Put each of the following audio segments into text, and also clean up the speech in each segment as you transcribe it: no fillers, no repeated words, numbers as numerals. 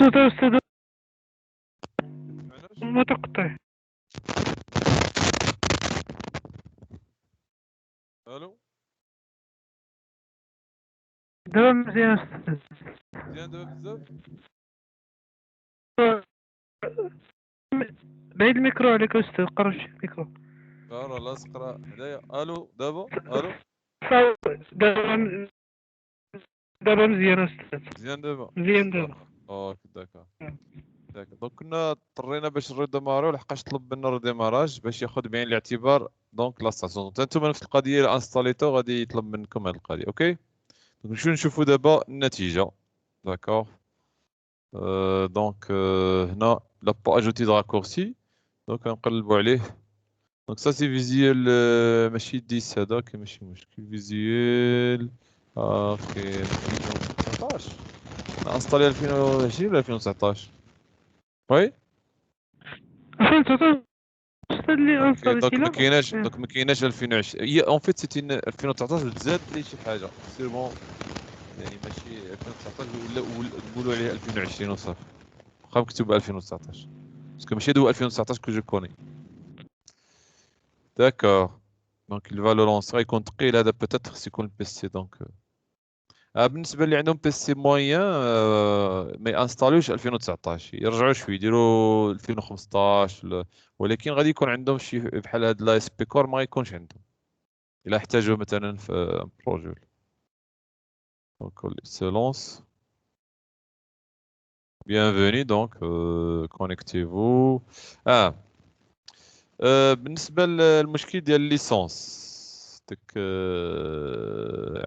أستاذ معناش ما تقطع. الو دابا مزيان أستاذ. مزيان دابا بزاف بعيد الميكرو عليك أستاذ، قرب شي الميكرو. راه لاصق راه حدايا الو دابا الو دابا دابا مزيان أستاذ، مزيان دابا مزيان دابا. اوكي داكا دونك كنا اضطرينا باش نريديماريو لحقاش طلب منا الريديماراج باش ياخذ بعين الاعتبار دونك لا ستاسيون. انتم نفس القضيه اللي انستاليتو غادي يطلب منكم هذه القضيه. اوكي دونك شنو نشوفوا دابا النتيجه. داكور دونك هنا لا با اجوتي دو راكورسي دونك نقلبوا عليه. دونك سا سي فيزيوال ماشي 10 هذاك ماشي مشكل فيزيوال اوكي 2019 انستالي 2020 ولا 2019 وي 2019 أستاذ اللي اوكي انستاليتي دونك لا. ما كايناش 2020 هي اون فيت سيتي 2019 تزاد لي شي حاجه سير بون يعني ماشي 2019 ولا نقولوا عليها 2020 وصافي واخا مكتوبه 2019 باسكو ماشي هادو 2019 كو جو كوني. داكور دونك il va le lancer يكون ثقيل هذا بوتيتر يكون البي سي دونك بالنسبه اللي عندهم بي سي موين ما يانستاليوش 2019 يرجعوا شويه يديروا 2015 ولكن غادي يكون عندهم شي بحال هاد لا اس بي كور ما يكونش عندهم الا احتاجوا مثلا في بروجي. دونك سي لونس bienvenue donc connectez-vous. بالنسبه للمشكل ديال الليسونس داك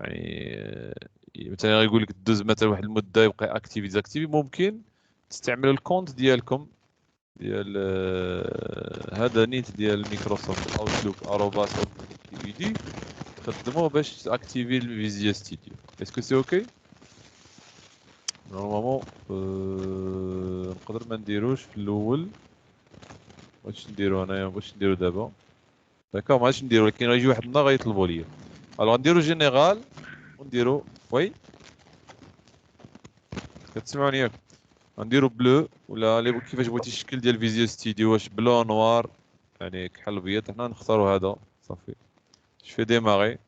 يعني مثلا يقول لك دوز مثلا واحد المده يبقى اكتيفي ديزاكتيفي ممكن تستعملوا الكونت ديالكم ديال هذا نيت ديال مايكروسوفت اوتلوك @outlook.com تخدموه باش تاكتيفي الفيزيا ستوديو. اسكو سي اوكي نورمالمون نقدر ما نديروش في الاول. واش نديرو انايا واش نديرو دابا داكوغ ما غاديش نديرو ولكن غيجي واحد النهار غيطلبوا ليا الوغ نديرو جينيرال ونديرو وي كتسمعوني ياك غنديرو بلو ولا كيفاش بغيتي الشكل ديال فيزيو ستوديو واش بلو نوار يعني كحل ابيض حنا نختارو هذا صافي جو في ديماري.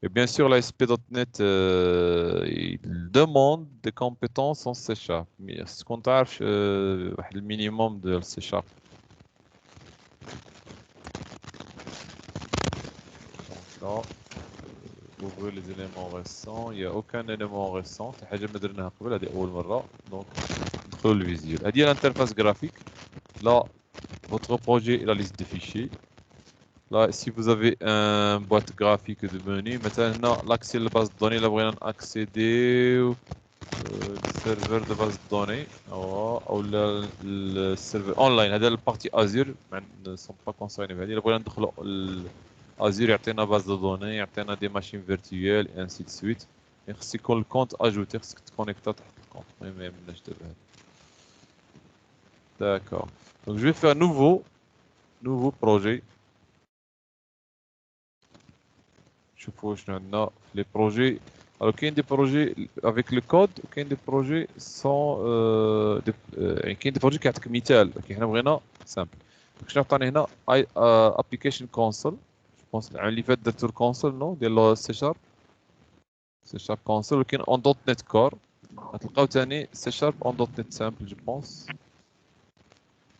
Et bien sûr, la ASP.NET il demande des compétences en C#. Mais ce qu'on a, le minimum de C#. Donc là, ouvrez les éléments récents. Il n'y a aucun élément récent. C'est حاجة ما درناها قبل هذه أول مرة. Donc, ندخلوا الفيزيول. هذه l'interface graphique. Là, votre projet est la liste des fichiers. Là, si vous avez un boîte graphique de menu, maintenant l'accès à la base de données, là, vous accéder au serveur de base de données ou le serveur online. هذا la partie Azure ne sont pas concernés. Là, vous ندخلوا Azure يعطينا base de données, يعطينا des machines virtuelles et ainsi de suite. Et خص يكون الكونت ajouté, خصك تكونيكتا تحت الكونت. ما يهمناش دابا. D'accord. Donc je vais faire nouveau projet. شوفوا شنو عندنا لي بروجي. alors كاين دي بروجي avec le code وكاين دي بروجي sans يعني كاين دي بروجي كيعطيك مثال ولكن حنا بغينا سامبل. شنو عطاني هنا ابليكيشن كونسول جو بونس العام اللي فات درتو الكونسول نو ديال سي شارب كونسول ولكن اون دوت نت كور غتلقاو ثاني سي شارب اون دوت نت سامبل جو بونس.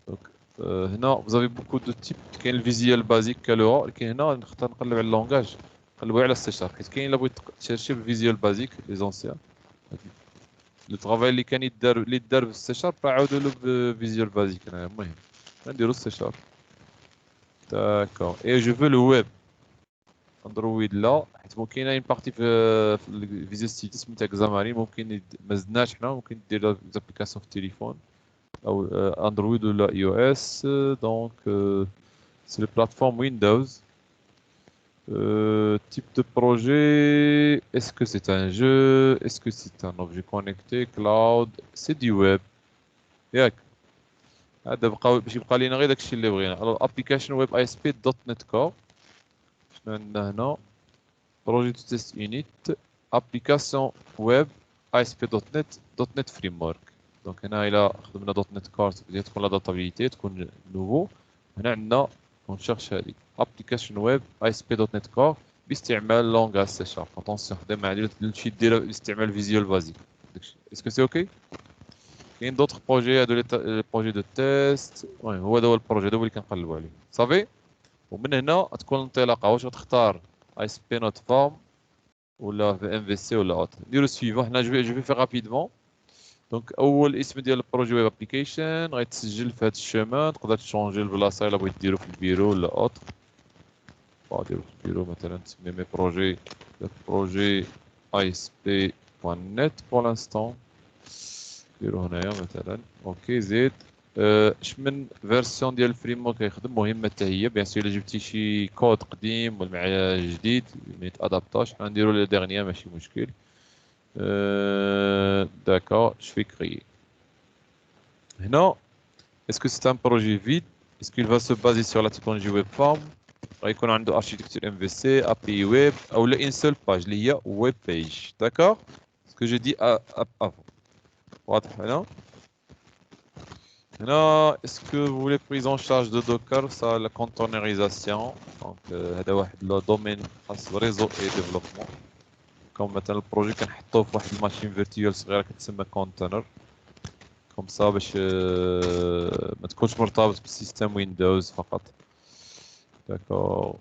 دونك هنا vous avez beaucoup de types كاين الفيزيوال بازيك كالورا ولكن هنا نختار نقلب على اللونغاج قلبوا على السي شارب حيت كاين الا بغيت تشيرشي بالفيزيوال بازيك لي زونسيان لو طرافاي اللي كان يدار بالسي شارب عاودوا له بفيزيوال بازيك. هنايا المهم نديرو السي شارب داكور اي جو فو لو ويب اندرويد لا حيت ممكن كاينه اون بارتي في الفيزيوال ستوديو سميتها كزاماري ممكن ما زدناش حنا ممكن دير زابليكاسيون في التليفون او اندرويد ولا اي او اس. دونك سي لو بلاتفورم ويندوز. Type de projet, est-ce que c'est un jeu, est-ce que c'est un objet connecté, cloud, c'est du web. ياك هذا بقى باش يبقى لينا غير داكشي اللي بغينا. alors application web ASP.NET Core شنو عندنا هنا projet de test unit application web ASP.NET framework. Donc هنا إلا خدمنا .NET Core بدها تكون لا داتابيليتي تكون نوفو. هنا عندنا ونشرش هذه application web ASP.NET Core باستعمال لونغاج سي شارب. اتونسيون خدام مع هادشي ديرها باستعمال فيزيوال بازيك. اسكو سي اوكي؟ كاين دوطخ بروجي هادو لي بروجي دو تيست. المهم هو هذا هو البروجي هذا هو اللي كنقلبوا عليه صافي. ومن هنا تكون الانطلاقه واش غتختار اس بي نوت فورم ولا في ام في سي ولا اوت. نديرو سويفون حنا جو في فيغ رابيدمون. دونك اول اسم ديال البروجي ويب ابليكيشن غيتسجل في هذا الشيمان. تقدر تشونجي البلاصه الا بغيت ديرو في البيرو ولا اوت. ديرو في البيرو مثلا تسمي مي بروجي اس بي بوان نت بور لانستون. ديرو هنايا مثلا اوكي زيد اش من فيرسيون ديال الفريم ورك كيخدم مهمه حتى هي بيان سور الا جبتي شي كود قديم ولا مع جديد ما يتادابطاش. حنا نديرو لي ديرنيير ماشي مشكل. داكور je fais créer. هنا est-ce que c'est un projet vide? Est-ce qu'il va se baser sur la typologie web form? غيكون عنده architecture MVC API web ou une seule page اللي هي web page. D'accord? Ce que j'ai dit avant. واضح هنا. هنا est-ce que vous voulez prise en charge de Docker, ça la containerisation. Donc هذا واحد لو دومين خاص réseau et développement. كوم مثلا البروجي كنحطوه في واحد الماشين فيرتوال صغيره كتسمى كونتينر كوم سا باش ما تكونش مرتبط بالسيستم ويندوز فقط. داكور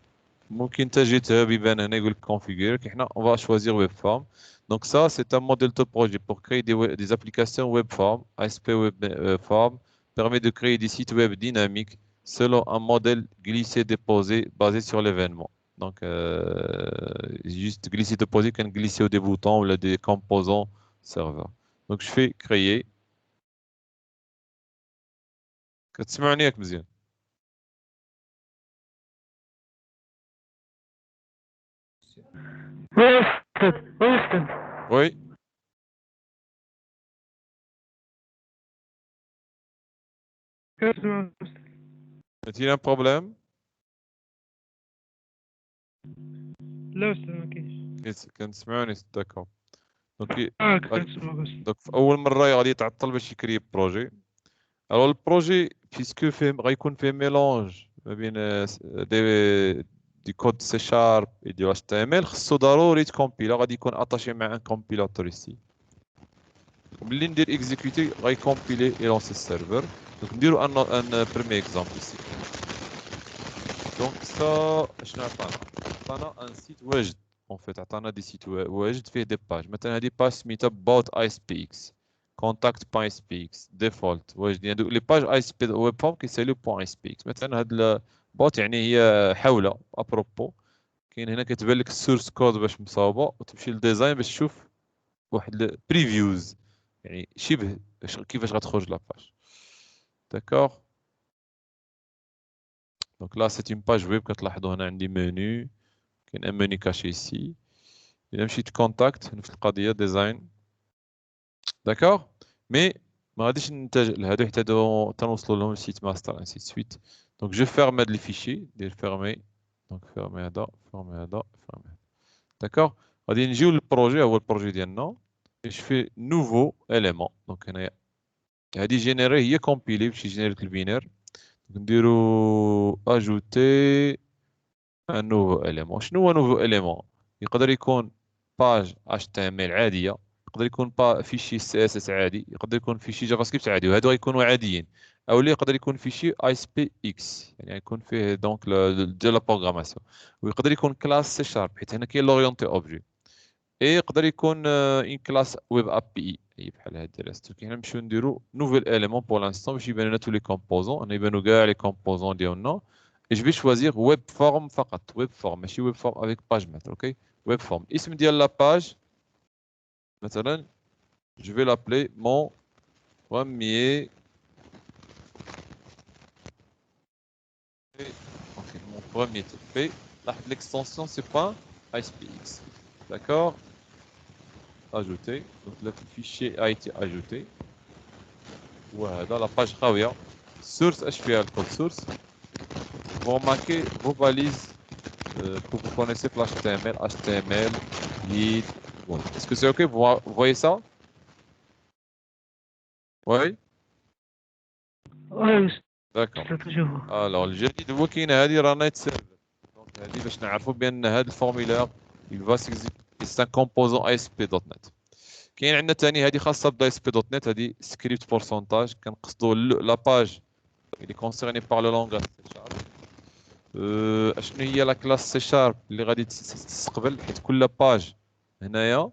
ممكن انت جيتها بيبان هنا يقول لك كونفيغور. كي حنا اون فا شوازير ويب فورم. دونك سا سي ان موديل دو بروجي pour créer des applications web form. ASP web form permet de créer des sites web dynamiques selon un modèle glissé-déposé basé sur l'événement. Donc, juste glisser-déposer quand glisser des boutons ou des composants serveurs. Donc, je fais créer. كتسمعني ياك مزيان؟ Oui. Est-il un problème? لا أستاذ ما كاينش. كنسمعوني داكور. دونك كنسمعك أستاذ. دونك في أول مرة غادي يتعطل باش يكري بروجي. الوغ البروجي بيسكو فيه غيكون فيه ميلونج ما بين دي كود سي شارب اي دي اتش تي ام ال خصو ضروري تكومبيلا. غادي يكون اتاشي مع ان كومبيلاتور يسي. وملي ندير اكزيكوتي غيكومبيلي يلونسي السيرفر. دونك نديرو ان بريمي اكزامبل يسي. دونك سا شنو عطانا؟ عطانا ان سيت واجد. اون فيت عطانا دي سيت واجد فيه دي باج. مثلا هادي باج سميتها بوت اي اس بي اكس contact.aspx default واجدين. هادو لي باج اي اس بي ويب فورم كيساليو .aspx. مثلا هاد البوت يعني هي حوله ابروبو. كاين هنا كتبان لك السورس كود باش مصاوبه وتمشي للديزاين باش تشوف واحد بريفيوز يعني شبه كيفاش غتخرج لاباج. داكوغ دونك لا سيت اون باج ويب. كتلاحظوا هنا عندي منيو. كاين ان منيو كاشي سي. الا مشيت كونتاكت نفس القضيه ديزاين. داكوغ مي ما غاديش ننتج لهادو حتى تنوصلوا لهم السيت ماستر انسي سويت. دونك جو فيرم هاد لي فيشي دير فيرمي. دونك فيرمي هذا فيرمي هذا فيرمي هذا. داكوغ غادي نجيو للبروجي. هو البروجي ديالنا اش في نوفو اليمون. دونك هنايا هادي جينيري هي كومبيلي باش يجينيري لك البينير. نديرو اجوتي ان نوفو اليمون. شنو هو نوفو اليمون؟ يقدر يكون باج اش تي ام ال عاديه. يقدر يكون فيشي سي اس اس عادي. يقدر يكون فيشي جافا سكريبت عادي وهادو غيكونوا عاديين. او اللي يقدر يكون فيشي اي اس بي اكس يعني يكون فيه دونك ديال لا بروغراماسيون. ويقدر يكون كلاس سي شارب حيت هنا كاين لورينتي اوبجي. اي يقدر يكون ان كلاس ويب اب بي اي بحال هاد الريست. كي حنا نمشيو نديرو نوفيل اليمون بور لانستون باش يبان لنا تو لي كومبوزون. هنا يبانو كاع لي كومبوزون ديالنا. Et je vais choisir web form فقط. web form ماشي web form avec page maître. ok web form. اسم ديال la page مثلا je vais l'appeler mon premier. Ok, mon premier TP. L'extension c'est .aspx. D'accord. Ajouter. Donc le fichier a été ajouté. Voilà la page خاوية. Source HPL code source. Vous remarquez vos balises vous connaissez l'HTML, HTML, guide. Bon. Est-ce que c'est OK? Vous voyez ça? Oui? Oui, D'accord. toujours. Alors, الجديد هو كاين هذه راه نايت سيرفر. دونك هذه باش نعرفوا بان هذا الفورميلار il va s'exécuter. C'est un composant ASP.NET. كاين عندنا ثاني هذه خاصه ب ASP.NET هذه سكريبت بورسونتاج كنقصدوا لا باج اللي كونسيرني بار لو لونغاج سي شارب. اشنو هي لا كلاس سي شارب اللي غادي تستقبل حيت كل باج هنايا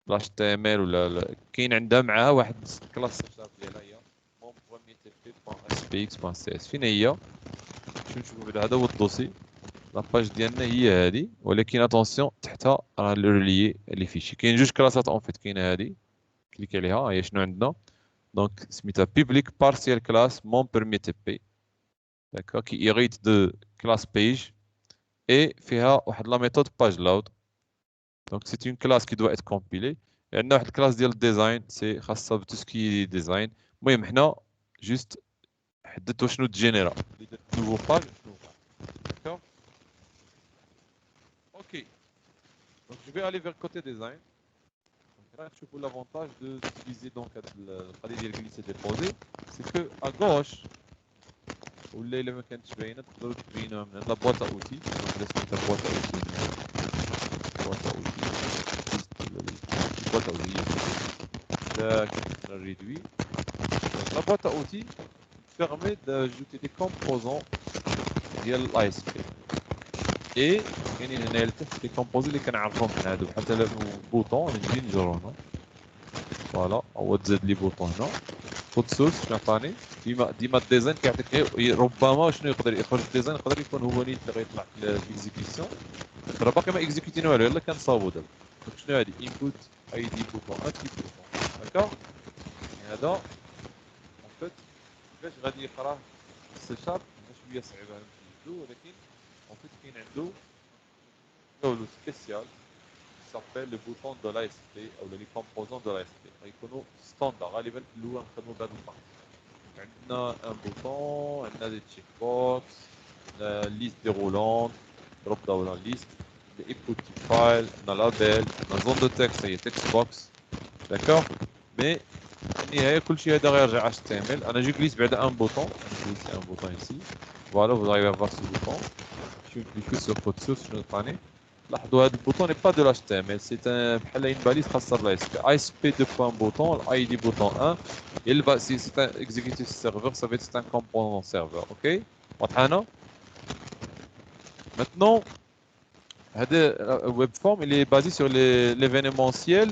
لاش تي ام ال ولا كاين عندها معها واحد كلاس سي شارب ديالها هي mom.mtp.spx.cs. فين هي؟ شنو نشوفوا بعدا هذا هو الدوسي. لاباج ديالنا هي هذه ولكن اتونسيون تحتها راه ريليي لي فيشي. كاين جوج كلاسات اون فيت. كاينه هذه كليك عليها هي شنو عندنا دونك سميتها بيبليك بارسيال كلاس مون بيرمي تي بي داكا كي ايريت دو كلاس بيج اي فيها واحد لا ميثود باج لود. دونك سي اون كلاس كي دو ات كومبيلي. عندنا واحد الكلاس ديال الديزاين سي خاصه بتو سكي ديزاين. المهم حنا جوست حددت وشنو تجينيرا نوفو باج داكا. Ok, donc je vais aller vers côté design. Donc, je trouve l'avantage d'utiliser donc le glisser déposer, c'est que à gauche, où les éléments qui sont la boîte à outils, donc laisse la boîte à outils, boîte à outils, réduit. Donc, la boîte à outils permet d'ajouter des composants via l'ASP. Et كاينين هنا لي كومبوزي اللي كنعرفهم من هادو بحال مثلا بوطون نجي نجرو هنا فوالا هو تزاد لي بوطون هنا كود سورس شنو عطاني ديما الديزاين كيعطيك ربما شنو يقدر يخرج الديزاين يقدر يكون هو نيت اللي غيطلع في الاكزيكيسيون. راه باقي ما اكزيكيتينا والو يلاه كنصاوبو دابا. دونك شنو هادي انبوت اي دي بوطون ان تي بوطون هكا. هذا اون فيت كيفاش غادي يقراه السي شارب شويه صعيبه نمشي ولكن اون فيت كاين عنده le spécial qui s'appelle le bouton de l'ASP ou les composants de l'ASP. Il y a standard, غالبا اللي هو نخدموا بهذا الباك. عندنا un bouton, عندنا des checkbox, la liste déroulante, drop down list, les input file, عندنا label, عندنا zone de texte, هي text box. D'accord? Mais النهاية كل شيء هذا غيرجع HTML. أنا جو glisse بعدا un bouton, je glisse un bouton ici. Voilà, vous arrivez à voir ce bouton. Je clique sur code source, je vais لاحظوا هذا البوطون n'est pas de l'HTML, c'est un بحال une balise خاصة ب ASP 2. bouton, ID bouton 1, il va si c'est un executive server, ça va être un composant serveur, OK? واضحة. Maintenant, هذا web form il est basé sur l'événementiel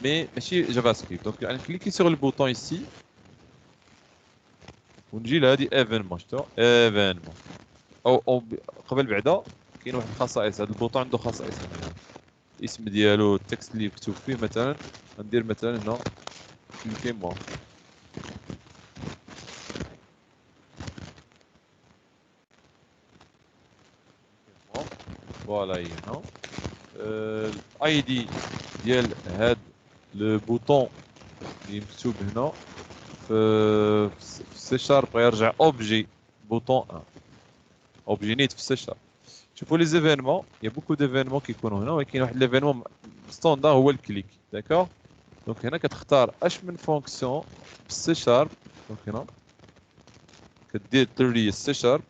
mais ماشي JavaScript. Donc on clique sur le bouton ici ونجي لهذه événement شفتوا événement او قبل بعدا كاين واحد الخصائص. هذا البوطون عنده خصائص هنا الاسم ديالو التكست اللي مكتوب فيه مثلا غندير مثلا هنا كليكي فوالا هي هنا الاي دي ديال هاد لو بوطون اللي مكتوب هنا في سي شارب غيرجع اوبجي بوطون 1 اوبجي نيت في سي شارب. شوفوا لي زيفينمون يا بوكو ديفينمون كيكونوا هنا ولكن واحد ليفينمون ستاندار هو الكليك داكوغ. دونك هنا كتختار اش من فونكسيون بالسي شارب. دونك هنا كدير تري السي شارب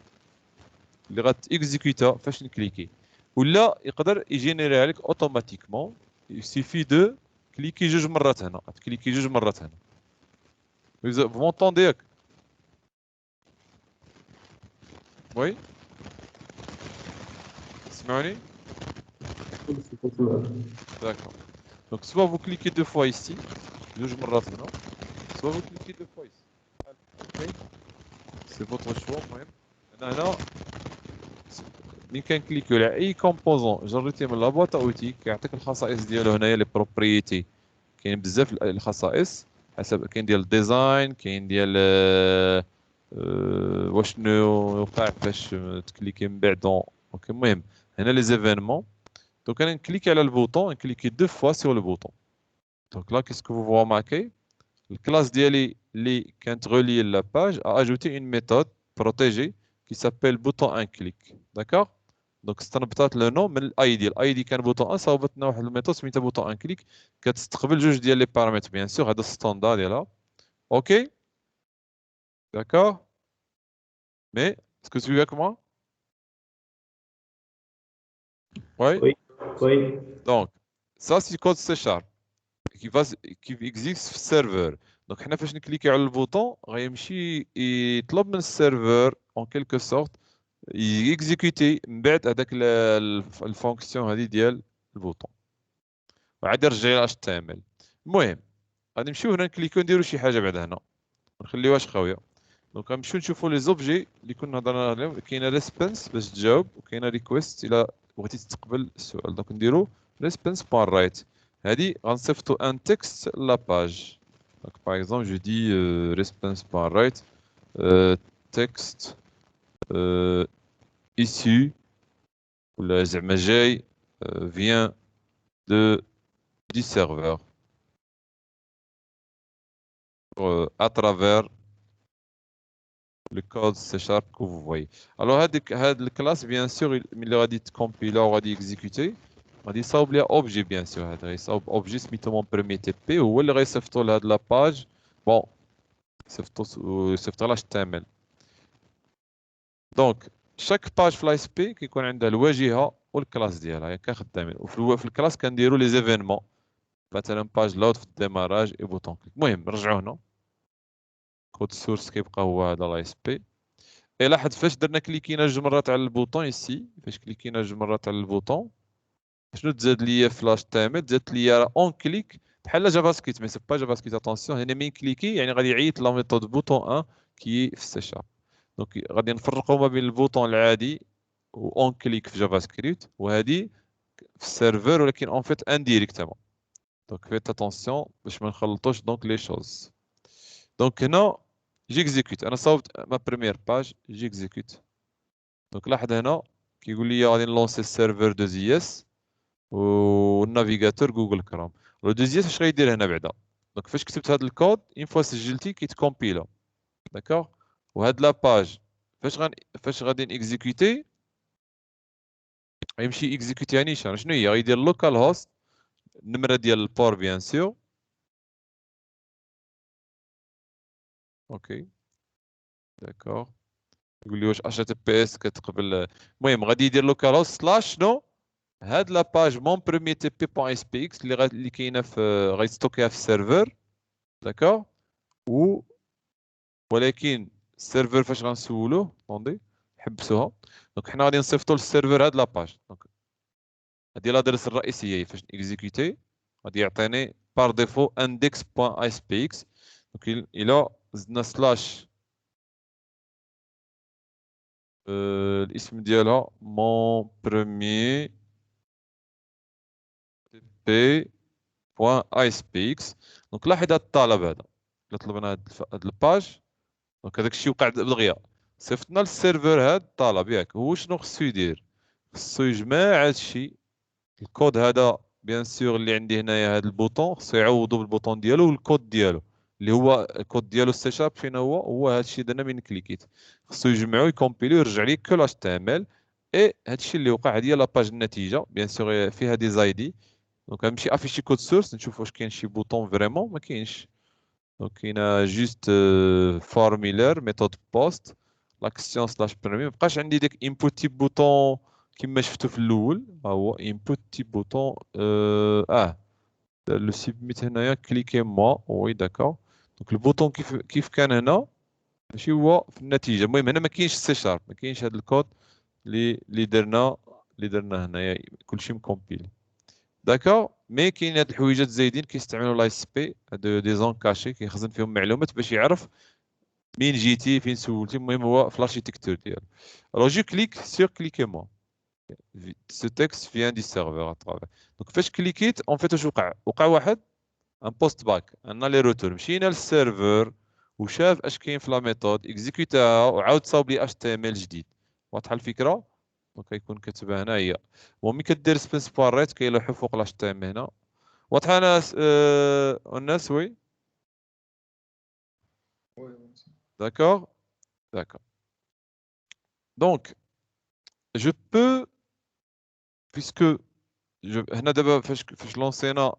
اللي غاتيكزيكوتا فاش نكليكي ولا يقدر يجينيريها لك اوتوماتيكمون. يسيفي دو كليكي جوج مرات هنا تكليكي جوج مرات هنا. Vous m'entendez? Oui. تسمعوني؟ D'accord. Donc soit vous cliquez 2 fois ici, soit vous cliquez 2 fois ici. Okay. C'est votre choix. Là, مين كنكليكيو على اي كومبوزون جريتي من لا بواط اوتي كيعطيك الخصائص ديالو هنايا لي بروبريتي. كاين بزاف الخصائص حسب كاين ديال الديزاين كاين ديال واشنو يوقع فاش تكليكي من بعد. اوكي المهم هنا لي زيفينمون. Donc, on clique sur le bouton, on clique 2 fois sur le bouton. Donc là, qu'est-ce que vous voyez marqué? La classe d'IALI, quand relié la page, a ajouté une méthode protégée qui s'appelle bouton un clic. D'accord? دونك استنبطات لو نو من الاي دي. الاي دي كان بوطون 1 صاوبتنا واحد الميثود سميتها بوطون ان كليك كتستقبل جوج ديال لي بارامتر بيان سور. هذا الستاندار ديالها. اوكي داكور. مي اسكو tu es avec moi? Oui. Oui, oui. Donc ça c'est code C Sharp qui existe في السيرفر. دونك حنا فاش نكليكي على البوطون غيمشي يطلب من السيرفر اون كيلكو سورت يكزيكوتي من بعد هذاك الفونكسيون هذه ديال البوطون وعاد يرجع لها HTML. المهم غادي نمشيو هنا نكليكو نديرو شي حاجه بعد هنا ما نخليوهاش خاويه. دونك غنمشيو نشوفو لي زوبجي اللي كنا هضرنا عليهم. كاينه ريسبونس باش تجاوب وكاينه ريكويست الا بغيتي تستقبل السؤال. دونك نديرو ريسبونس بوان رايت. هادي غنصيفطو ان تكست لا باج. دونك باغ اكزومبل جو دي ريسبونس بوان رايت تكست issu ولا زعما جاي vient du serveur à travers le code C# que vous voyez. Alors هاد الكلاس بيان سور ملي غادي تكومبيلا وغادي اكزيكوتي غادي يصاوب ليها اوبجي بيان سور. هذا غيصاوب اوبجي سميتو مون بريمي تي بي هو اللي غيصيفطو لهاد لاباج. بون يصيفطو لها HTML. دونك شاك باج في الاس بي كيكون عندها الواجهه والكلاس ديالها ياك خدامين. وفي الكلاس كنديروا لي زيفينمون مثلا باج لود في الديماراج اي بوطون كليك. المهم نرجعوا هنا كود سورس كيبقى هو هذا الاس بي. اي لاحظ فاش درنا كليكينا جوج مرات على البوطون يسي فاش كليكينا جوج مرات على البوطون شنو تزاد ليا في لاش تامل تزادت ليا اون كليك بحال جافا سكريبت مي سي با جافا سكريبت. اتونسيون هنا مين كليكي يعني غادي يعيط لا ميثود بوطون 1 كي في السي شارب. دونك غادي نفرقوا ما بين البوطون العادي و اون كليك في جافا سكريبت وهذه في السيرفر ولكن اون فيت انديريكتومون. دونك فيت اتونسيون باش ما نخلطوش دونك لي شوز. دونك هنا جيكزيكوت انا صاوبت ما بريمير باج جيكزيكوت. دونك لاحظ هنا كيقول لي غادي نلونسي السيرفر دو زي اس والنافيغاتور جوجل كروم. لو دو زي اس اش غيدير هنا بعدا. دونك فاش كتبت هذا الكود اون فوا سجلتي كيتكومبيلا داكوغ. وهاد لاباج فاش غادي نيكزيكوتي غيمشي اكزيكوتي نيشان. شنو هي غيدير لوكال هوست النمره ديال البور بيان سور. اوكي داكوغ. يقول لي واش اتش تي بي اس كتقبل. المهم غادي يدير لوكال هوست سلاش شنو هاد لاباج مون بروميي تي بي بوان اس بي اكس اللي كاينه في غيستوكيها في السيرفر داكوغ. ولكن السيرفر فاش غنسولوه طوندي حبسوها. دونك حنا غادي نصيفطو للسيرفر هاد لاباج. دونك هادي الادريس الرئيسيه فاش اكزيكوتي غادي يعطيني بار ديفو index بوان اس بي اكس. دونك الا زدنا سلاش الاسم ديالها مون بروميي بي بوان اس بي اكس. دونك لاحظ هذا الطلب هذا الا طلبنا هاد الباج دونك هذاك الشيء وقع دغيا صيفطنا للسيرفر هاد الطلب ياك. هو شنو خصو يدير؟ خصو يجمع هاد الشيء الكود هذا بيان سور اللي عندي هنايا هاد البوطون خصو يعوضو بالبوطون ديالو والكود ديالو اللي هو الكود ديالو سي شارب فين هو هاد الشيء درنا من كليكيت. خصو يجمعو يكومبيلي ويرجع لي كو لاش تي ام ال. اي هاد الشيء اللي وقع هادي لاباج النتيجه بيان سور فيها دي زايدي. دونك غنمشي افيشي كود سورس نشوف واش كاين شي بوطون فريمون ما كاينش. دونك كاينه جوست فورميلير ميثود بوست لاكسيون سلاش بريمي. مابقاش عندي داك انبوت تيب بوطون كما شفتو في الاول. ها هو انبوت تيب بوطون لو سيبميت هنايا كليكي موا وي داكور. دونك البوطون كيف كان هنا ماشي هو في النتيجه. المهم هنا ما كاينش سي شارب ما كاينش هذا الكود اللي درنا هنايا كلشي مكومبيلي داكور. مي كاين هاد الحويجات زايدين كيستعملوا لاي اس بي دي زون كاشي كيخزن فيهم معلومات باش يعرف منين جيتي فين سولتي. المهم هو في الاركيتكتور ديالو. الوغ جو كليك سور كليكي موا ce texte vient du serveur à travers. Donc فاش كليكيت اون فيت واش وقع واحد ان بوست باك ان لي روتور. مشينا للسيرفر وشاف اش كاين في لا ميثود اكزيكوتاها وعاود صاوب لي اتش تي ام ال جديد. واضحه الفكره؟ دونك كيكون كتبها هنايا وملي كدير سبيس بار ريت كيلوحوا فوق لاش تي ام هنا. واضحه ناس الناس وي d'accord d'accord. Donc je peux puisque هنا دابا فاش لونسينا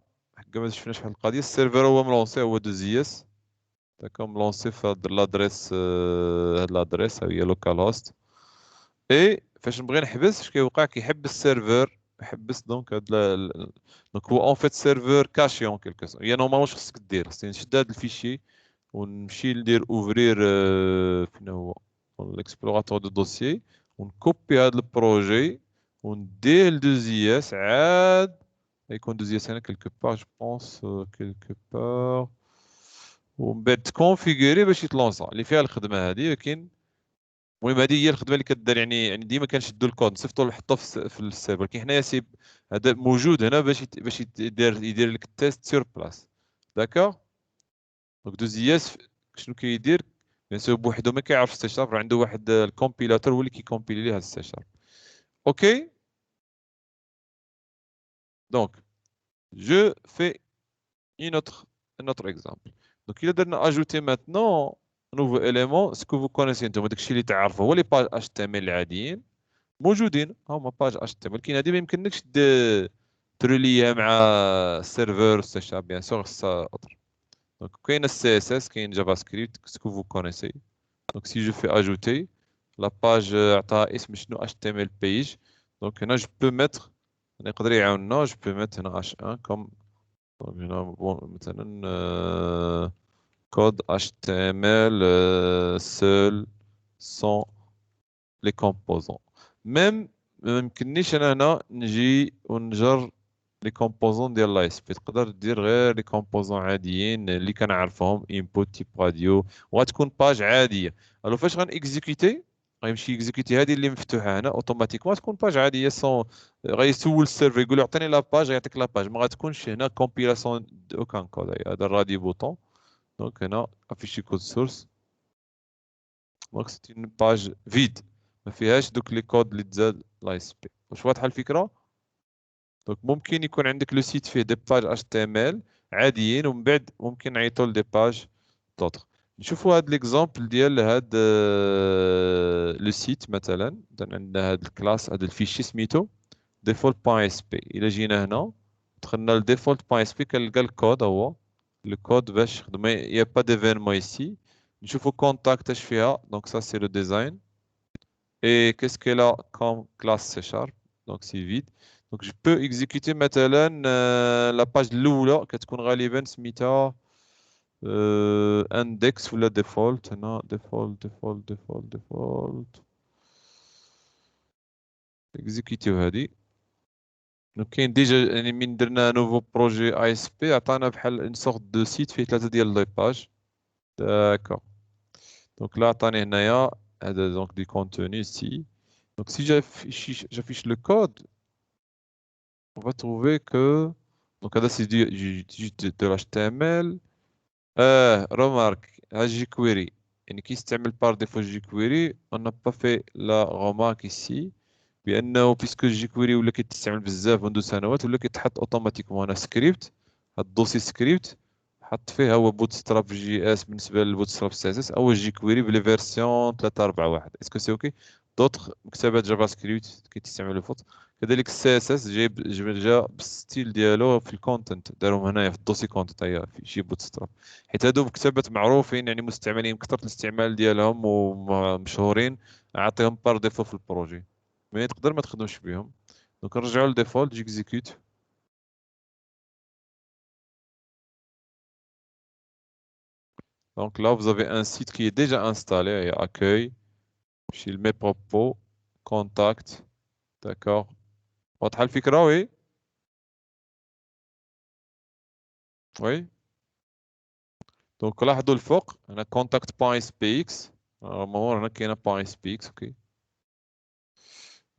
كاع ما شفنا شحال القضيه السيرفر هو ملونسي هو 2 داكوغ ملونسي في هاد لادريس هاد لادريس هي لوكال هوست اي فاش نبغي نحبس اش كيوقع كيحبس السيرفر يحبس دونك هاد دونك هو اون فيت سيرفر كاشي اون كيلكو سون هي نورمالمون واش خصك دير خصني نشد هاد الفيشي ونمشي ندير اوفرير فين هو الاكسبلوراتور دو دوسيي ونكوبي هاد البروجي ونديه ل 2 اس عاد يكون 2 اس هنا كيلكو بار جو بونس كيلكو بار ومن بعد تكونفيغوري باش يتلونسا اللي فيها الخدمه هذه ولكن المهم هذه هي الخدمه اللي كدار يعني ديما كنشدوا الكود نصيفطوا نحطوه في السيرفر ولكن حنايا سي هذا موجود هنا باش يدير لك التيست سور بلاس داكوغ دونك 2 اس شنو كيدير بيان سور بوحدو ما كيعرفش سي شارب عنده واحد الكومبيلاتور هو اللي كيكومبيلي ليه هاد سي شارب اوكي دونك je fais un autre exemple donc il a درنا ajouter maintenant un nouveau élément ce que vous connaissez نتوما داكشي اللي تعرفوا هو لي باج HTML العاديين موجودين هما باج HTML ولكن هذه ما يمكنكش تروليها مع السيرفر سي شارب بيان سور خصها اطر دونك كاين السي اس اس كاين جافا سكريبت ce que vous connaissez donc si je fais ajouter la page عطاها اسم شنو HTML page donc هنا je peux mettre نقدر يعاوننا je peux mettre هنا h1 comme donc هنا مثلا code HTML seul sans les composants même ما يمكننيش انا هنا نجي ونجر لي كومبوزون ديال لاي اس بي تقدر دير غير لي كومبوزون عاديين اللي كنعرفهم انبوت تيب راديو وغتكون باج عاديه الو فاش غنكزيكوتي غيمشي يكزيكوتي هذه اللي مفتوحه هنا اوتوماتيكمون تكون باج عاديه سون غيسول السيرفر يقول له عطيني لا باج يعطيك لا باج ما غتكونش هنا كومبيلاسيون اوكان كود هذا الرادي بوطون دونك هنا افيشي كود سورس دونك سي اون باج فيد ما فيهاش دوك لي كود اللي تزاد لاي اس بي واش واضحه الفكره دونك ممكن يكون عندك لو سيت فيه دي باج اش تي ام ال عاديين ومن بعد ممكن نعيطوا لدي باج دوطخ نشوفوا هاد ليكزامبل ديال هاد لو سيت مثلا عندنا هاد الكلاس هاد الفيشي سميتو default.sp الا جينا هنا دخلنا ل default.sp كنلقى الكود هو الكود باش خدم يا با ديفينمون ايسي نشوفوا كونتاكت اش فيها دونك سا سي لو ديزاين et qu'est-ce qu'elle a comme classe C Sharp donc c'est vide donc je peux exécuter مثلا la page الاولى كتكون غالبا سميتها index ولا default هنا default exécuter هذه دونك كاين ديجا يعني من درنا نوفو بروجي اي اس بي عطانا بحال ان سورت دو سيت فيه 3 ديال لي باج داكور دونك لا عطاني هنايا هذا دونك دي كونتوني سي دونك سي j'affiche le code on va trouver que donc là c'est de l'HTML remarque jQuery يعني كيستعمل par défaut jQuery on n'a pas fait la remarque ici بانه بيسكو jQuery ولا كيتستعمل بزاف منذ سنوات ولا كيتحط اوتوماتيكمون هنا سكريبت هاد الدوسي سكريبت حط فيه هو بوت ستراب جي اس بالنسبه للبوت ستراب سي اس اس او jQuery بلي فيرسيون 3.4.1 اسكو سي اوكي دوطخ مكتبات جافا سكريبت كيتستعملوا فوت كذلك السي اس اس جا بالستيل ديالو في الكونتنت دارهم هنايا في الدوسي كونتنت هي في شي بوت ستراب حيت هادو مكتبات معروفين يعني مستعملين كثره الاستعمال ديالهم ومشهورين اعطيهم بار ديفو في البروجي مي تقدر ما تخدمش بهم دونك نرجعوا للديفولت جيكزيكوت donc là vous avez un site qui est déjà installé il y a accueil chez mes propos contact d'accord واضحه الفكره وي وي دونك لاحظوا الفوق هنا contact.spx نورمالمون هنا كاينه .spx اوكي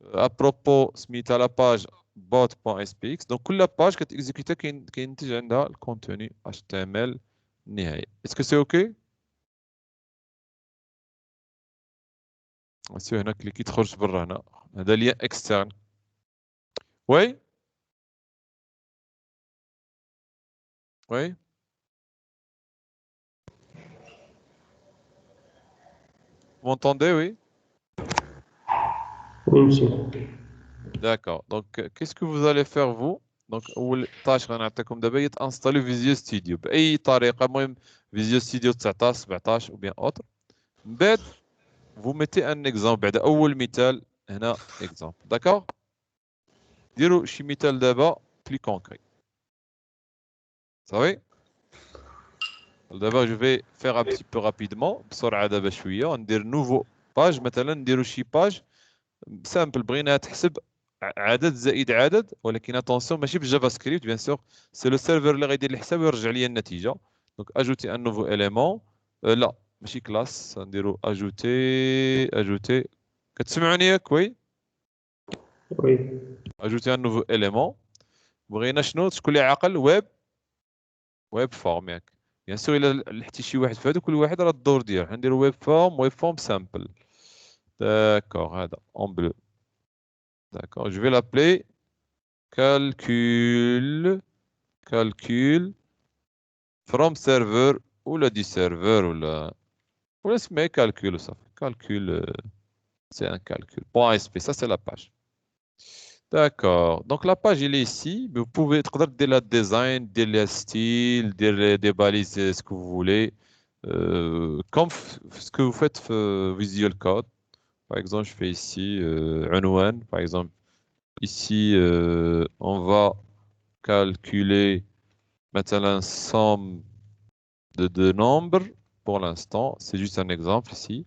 ابروبو سميتها لا باج bot.spx دونك كل باج كتيكزيكوتا كينتج عندها الكونتوني HTML النهائي اسكو سي اوكي سي هنا كليكي تخرج برا هنا هذا ليا اكسترن وي وي m'entendez oui Oui, monsieur. D'accord. Donc, qu'est-ce que vous allez faire vous? Donc, أول tâche غنعطيكم دابا هي تانستاليو فيزيو ستوديو بأي طريقة. المهم فيزيو ستوديو 19 17 ou bien autre. من بعد vous mettez un exemple بعد أول مثال هنا exemple. D'accord? ديروا شي مثال دابا plus concret. صافي؟ دابا je vais faire un petit peu rapidement بسرعة دابا شوية وندير nouveau page. مثلا نديروا شي page سامبل بغينا تحسب عدد زائد عدد، ولكن اتونسيون ماشي بالجافا سكريبت بيان سور، سي لو سيرفر اللي غيدير الحساب ويرجع لي النتيجه. دونك اجوتي ان نوفو اليمون، لا ماشي كلاس، نديرو اجوتي. كتسمعوني ياك؟ وي وي. اجوتي ان نوفو اليمون. بغينا شنو؟ شكون اللي عاقل؟ ويب فورم ياك؟ بيان سور الا لحتي شي واحد في هادو كل واحد راه الدور ديالو. نديرو ويب فورم سامبل. داكور هذا اون بلو. D'accord, je vais l'appeler calcul from server ou du serveur ou اسمه calcul ça fait calcul, c'est un calcul. .sp, ça c'est la page. D'accord. Donc la page elle est ici, mais vous pouvez dire la design, le style, des balises, ce que vous voulez, comme ce que vous faites Visual Code. Par exemple, je fais ici عنوان, par exemple. Ici, on va calculer maintenant somme de deux nombres. Pour l'instant, c'est juste un exemple ici.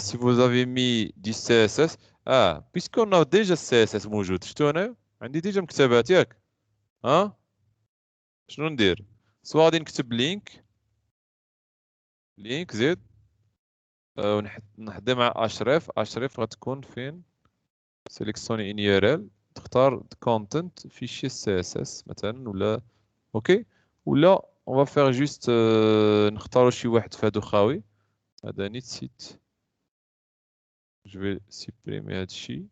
Si vous avez mis du CSS, puisqu'on a déjà CSS موجود، شفتوا هنا عندي ديجا مكتبات ياك، ها شنو ندير؟ سواء غادي نكتب لينك زيد ونحدي مع اشرف غتكون فين؟ سيليكسيوني ان يو ار ال، تختار كونتنت فيشي سي اس اس مثلا ولا اوكي، ولا اون va faire juste نختاروا شي واحد في هادو خاوي. هذا نيت سيت، جو في سيبريمي هادشي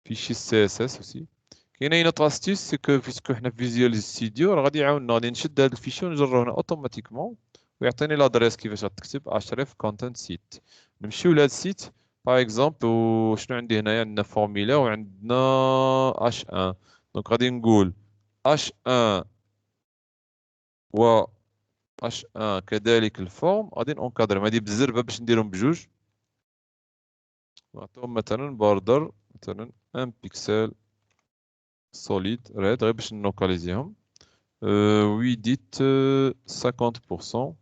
فيشي سي اس اس اوسي. كاينه اين اوتر استيس، سي كو فيسكو حنا في فيزيوال ستوديو راه غادي يعاوننا، غادي نشد هاد الفيشي ونجرو هنا اوتوماتيكمون ويعطيني لادريس كيفاش غتكتب اشرف كونتنت سيت. نمشيو لهاد السيت باغ اكزومبل، وشنو عندي هنايا؟ عندنا فورميلا وعندنا اش 1. دونك غادي نقول اش 1 و اش 1 كذلك الفورم غادي نونكادريهم، هادي بالزربه باش نديرهم بجوج. نعطيهم مثلا بوردر مثلا 1 بيكسل solide red غير باش نلوكاليزيهم. وي ديت 50%.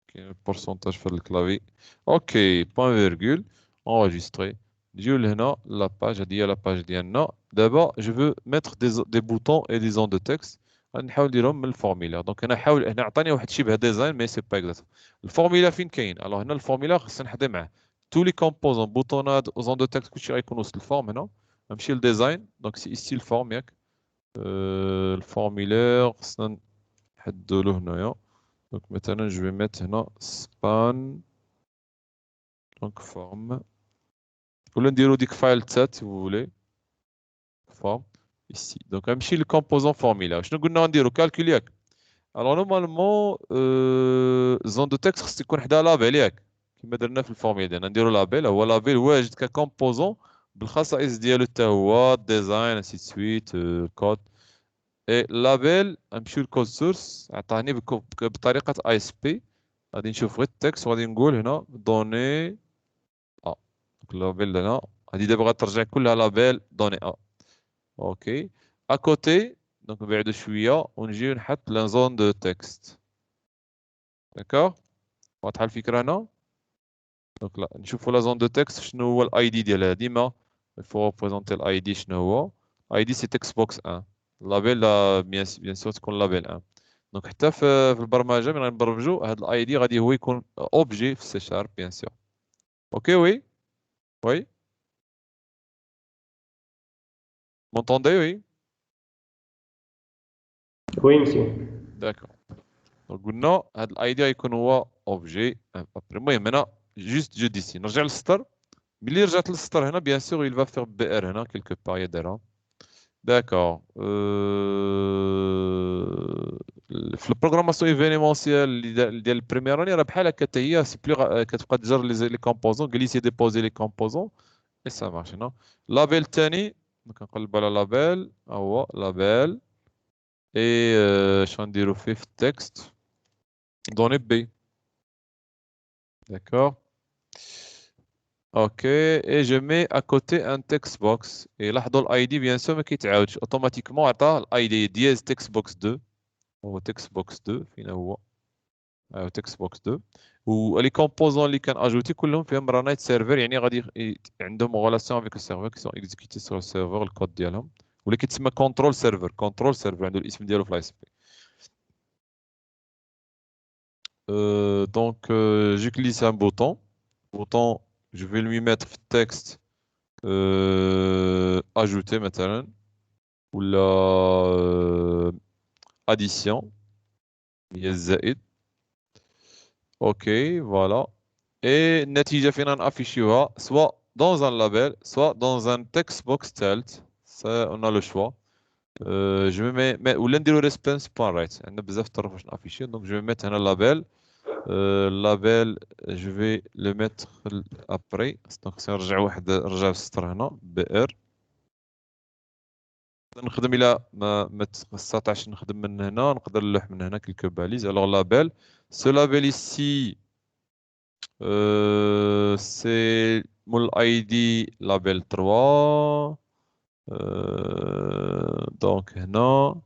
كاين البورسونتاج في الكلافي. اوكي بوان فيرغول انregistré. نجيو لهنا لاباج، هادي هي لاباج ديالنا. دابا جو فو ميتر دي بوطون اي دي زون دو تكست، غادي نحاول نديرهم من الفورميلا. دونك انا حاول هنا عطاني واحد شبه ديزاين مي سي با اكزاكت. الفورميلا فين كاين؟ الوغ هنا الفورميلا خصني نحضي معاه تو لي كومبوزون بوطونات زون دو تكست كلشي غيكون وسط الفورم. هنا نمشي للديزاين، دونك سي ايستي الفورم ياك. الفورميلير خصنا نحدو له هنايا. Donc maintenant je vais mettre هنا span donc forme، ولا نديرو ديك فايل تات si vous voulez forme ici. donc غنمشي للكومبوزون فورميلا. شنو قلنا غنديرو؟ كالكول ياك. الوغ نورمالمون زون دو تكست خص يكون حدا لابيل ياك، كما درنا في الفورميلا ديالنا. نديرو لابيل، هو لابيل واجد ككومبوزون بالخصائص ديالو حتى هو ديزاين انسي سويت الكود. اي لابيل نمشيو للكود سورس، عطاني بطريقه اي اس بي. غادي نشوف غير التكست وغادي نقول هنا دوني لابيل هنا. هادي دابا غترجع كلها لابيل دوني اوكي. اكوتي دونك نبعدو شويه ونجيو نحط لا زون دو تكست. داكوغ واضحه الفكره هنا؟ دونك لا نشوفوا لا زون دو تكست شنو هو الاي دي ديالها. ديما الفو ريبريزونتي الاي دي شنو هو؟ اي دي سي تكست بوكس 1. لابيل بيان سور تكون لابيل 1. دونك حتى في البرمجه ملي غنبرمجو هاد الاي دي غادي هو يكون اوبجي في سي شارب بيان سور. اوكي وي وي m'entendez وي؟ وي مسيو. داكوغ. دونك قلنا هاد الاي دي غيكون هو اوبجي. المهم هنا جوست جو ديسي نرجع للسطر. ملي رجعت للسطر هنا بيان سور il va faire بي ار هنا كيلكو بار يديرها. داكور في البروغراماسيون ايفينيمونسيال ديال البريمير اني راه بحال هكا حتى هي سي بلي كتبقى تجر لي كومبوزون غليسي ديبوزي لي كومبوزون اي سا مارش هنا لابيل الثاني كنقلب على لابيل ها هو لابيل اي شنو نديرو فيه في التكست دوني بي داكور OK et je mets à côté un text box et لاحظوا الاي دي bien sûr ما كيتعاودش اوتوماتيكمون عطاه الاي دي دياز text box 2 هو text box 2 فين هو text box 2 ولي كومبوزون اللي كان اجوتي كلهم فيهم رانايت سيرفر يعني غادي عندهم غولاسيون افيك السيرفر كي سون اكزيكوتي سور السيرفر الكود ديالهم ولا كيتسمى كونترول سيرفر عنده الاسم ديالو في الاي اس بي دونك j'utilise un bouton je vais lui mettre في التكست ajouter مثلا ولا addition هي الزائد اوكي فوالا et النتيجة فينا نافيشيوها soit dans un label soit dans un text box ثالث ça on a le choix je vais mettre ولا نديرو response.write عندنا بزاف طرق باش نافيشيو donc je vais mettre هنا label label je vais le mettre après donc خصني نرجع السطر هنا br نخدم الى ما تستطيعش نخدم من هنا نقدر نلوح من هنا كلكو باليز الوغ لابيل سو لابيل ici سي مول اي دي لابيل 3 دونك هنا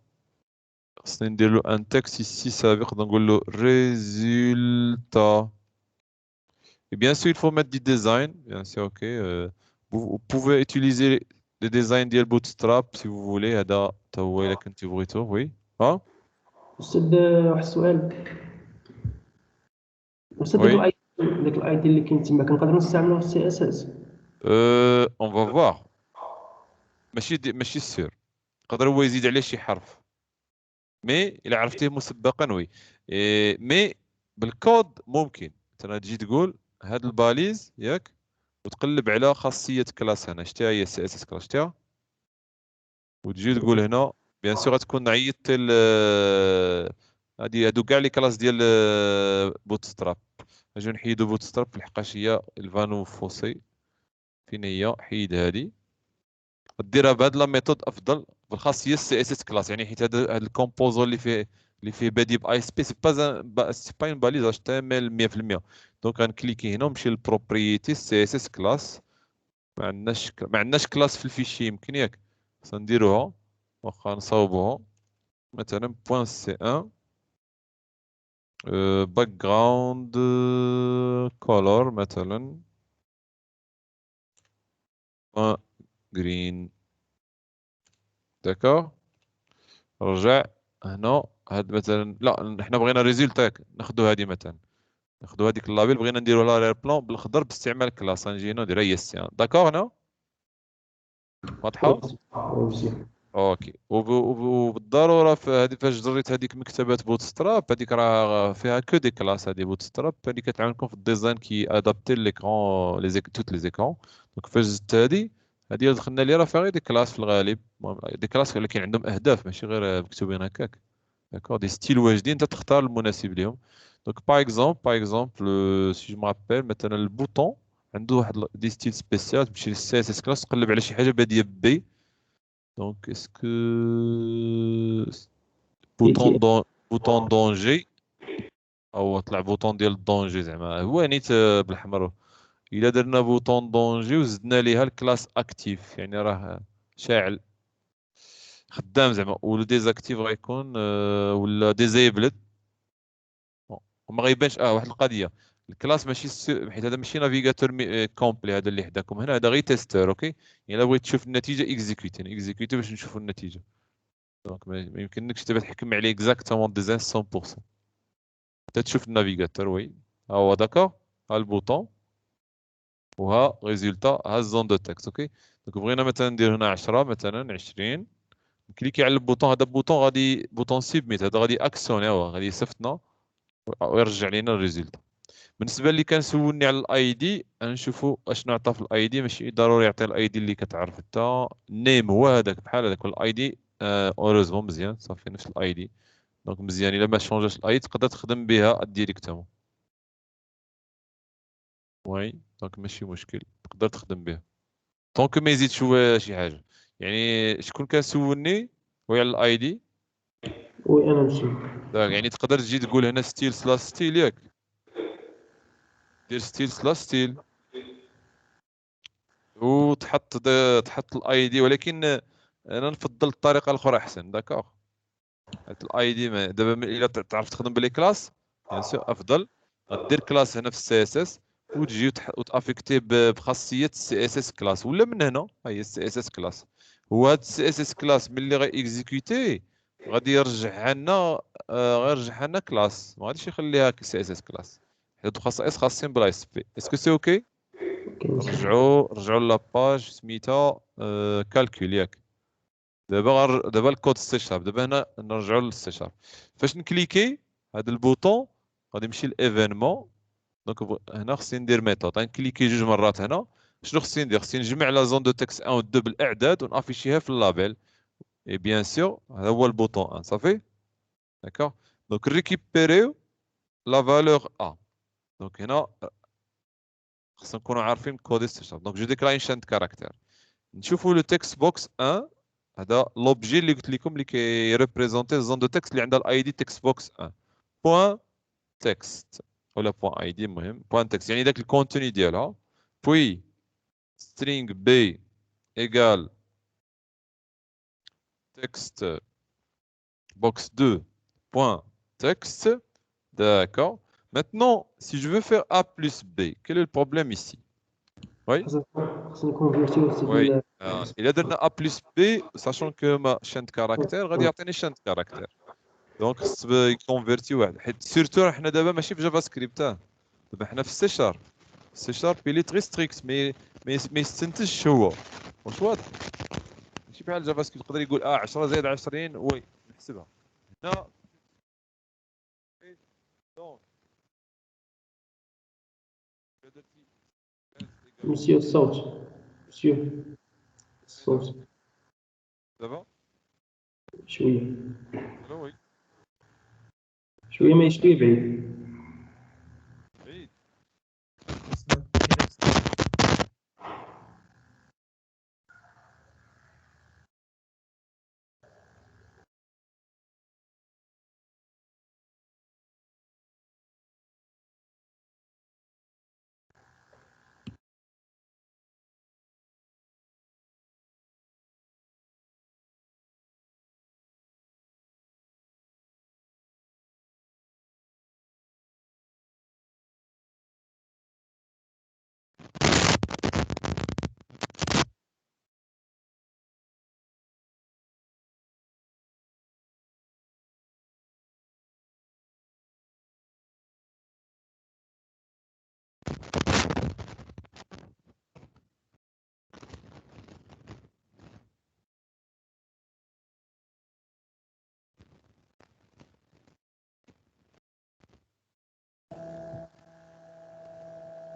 خصني ندير له ان تكست ici سابق نقول له résultat et bien sûr il faut mettre du design bien sûr ok vous pouvez utiliser les designs ديال bootstrap si vous voulez هذا حتى هو الا كنتي بغيتو وي ها أستاذ واحد السؤال أستاذ Oui. داك الاي دي اللي كاين تما كنقدروا نستعملوه في السي اس اس On va voir. ماشي سير يقدر هو يزيد عليه شي حرف مي الا عرفتيه مسبقا وي مي بالكود ممكن مثلا تجي تقول هاد الباليز ياك وتقلب على خاصيه كلاس هنا شتيها هي سي اس اس كلاس شتيها وتجي تقول هنا بيان سور غتكون عيطت هادو كاع لي كلاس ديال بوت ستراب اجي نحيدو بوت ستراب لحقاش هي الفانو فوسي فين هي حيد هادي ديرها بهاد لا ميثود افضل بالخاصيه السي اس اس كلاس يعني حيت هاد الكومبوزون اللي فيه بادي باي اس بي سي با اون باليز اتش تي ام ال 100% دونك غنكليكي هنا ونمشي للبروبريتي سي اس اس كلاس ما عندناش كلاس في الفيشي يمكن ياك خصنا نديروها واخا نصاوبوها مثلا بوان سي 1 باك جراوند كولور مثلا جرين داكور رجع هنا هاد مثلا لا حنا بغينا ريزولتا ناخذوا هذه مثلا ناخذوا هذيك اللابيل بغينا نديروا لها رير بلان بالخضر باستعمال كلاس غنجي هنا ندير هي السي داكور هنا واضحه مزيان اوكي وبالضروره في هذه فاش جريت هذيك مكتبات بوت ستراب هذيك راه فيها كو دي كلاس هذه بوت ستراب اللي كتعاون لكم في الديزاين كي ادابتي ليكرون توت لي زيكرون دونك فاش زدت هذه دخلنا لي راه فيها غير دي كلاس في الغالب دي كلاس اللي كاين عندهم اهداف ماشي غير مكتوبين هكاك داكور دي ستيل واجدين انت تختار المناسب لهم دونك باغ اكزومبل سي جو مابيل مثلا البوطون عنده واحد دي ستيل سبيسيال تمشي للسي اس اس كلاس تقلب على شي حاجه باديه بي دونك اسكو بوطون دونجي او طلع بوطون ديال الدونجي زعما هو نيت بالاحمر الا درنا بوطون دونجي وزدنا ليها الكلاس اكتيف يعني راه شاعل خدام زعما ولا ديزاكتيف غيكون ولا ديزيبلد وما غيبانش واحد القضيه الكلاس ماشي حيت هذا ماشي نافيغاتور كومبلي هذا اللي حداكم هنا هذا غير تيستر اوكي يعني الا بغيت تشوف النتيجه اكزيكوتي باش نشوفوا النتيجه دونك ما يمكنكش تبع تحكم عليه اكزاكتومون ديزاين 100% حتى تشوف النافيغاتور وي ها هو داكور ها البوطون وها ريزولتا ها الزون دو تكست اوكي دونك بغينا مثلا ندير هنا 10 مثلا 20 كليكي على البوطون هذا البوطون غادي بوطون سيبميت هذا غادي اكسيوني غادي يصيفطنا ويرجع لنا الريزولتا بالنسبه اللي كان سولني على الاي دي نشوفوا اشنو عطى في الاي دي. ماشي ضروري يعطي الاي دي اللي كتعرف انت. النيم هو هذاك بحال هذاك الاي دي. اوريزمون مزيان صافي نفس الاي دي. دونك مزيان الا ما شونجاش الاي تقدر تخدم بها ديريكتومون. وي دونك ماشي مشكل تقدر تخدم بها دونك ما يزيدش شي حاجه. يعني شكون كان سولني هو على الاي دي. وي انا مشي. يعني تقدر تجي تقول هنا ستيل سلاش ستيل ياك دير ستيل سلاش ستيل وتحط تحط الاي دي. ولكن انا نفضل الطريقه الاخرى احسن. داكوغ الاي دي دابا الا تعرف تخدم بلي كلاس بيان سور افضل. غدير كلاس هنا في السي اس اس وتجي وتافيكتي بخاصيه السي اس اس كلاس. ولا من هنا ها هي السي اس اس كلاس. هو هذا السي اس اس كلاس ملي غي اكزيكوتي غادي يرجع لنا غيرجع لنا كلاس. ما غاديش يخليها سي اس اس كلاس. هادو خاص خاصين بلا اس بي. اسكو سي اوكي؟ رجعوا لاباج سميتها كالكول ياك. دابا الكود سي شارب. دابا هنا نرجعوا للسي شارب. فاش نكليكي هذا البوطون غادي نمشي لايفينمون. دونك هنا خصني ندير ميثود. غنكليكي جوج مرات هنا. شنو خصني ندير؟ خصني نجمع لا زون دو تكست 1 و 2 بالاعداد ونافيشيها في اللابيل. اي بيان سور هذا هو البوطون 1 صافي. داكوغ دونك ريكيبيريو لا فالور ا. دونك هنا خصنا نكونوا عارفين كود سي شارب. دونك جو ديكلاين شانت كاركتير. نشوفوا لو تكست بوكس 1 هذا لوبجي اللي قلت لكم اللي كيريبريزونتي الزون دو تكست اللي عندها الاي دي تكست بوكس 1 بوان تكست ولا بوان اي دي. المهم بوان تكست يعني داك الكونتوني ديالها. بوي سترينغ بي ايكال تكست بوكس 2 بوان تكست. D'accord. Maintenant, si je veux faire A plus B, quel est le problème ici? Oui. خصنا نكونفيرتيو Oui. إلا درنا A plus B, sachant que ما chaîne de caractère غادي يعطيني chaîne de caractère. دونك خص يكونفيرتي واحد. حيت سيرتو حنا دابا ماشي في جافا سكريبت. دابا حنا في السي شارب. السي شارب بيليت غير ستريكت ما يستنتجش هو. واش واضح؟ ماشي بحال جافا سكريبت يقدر يقول 10 زائد 20 وي نحسبها. هنا دونك مسيو الصوت. مسيو الصوت دابا شويه وي شويه ما شويه بعيد. بعيد.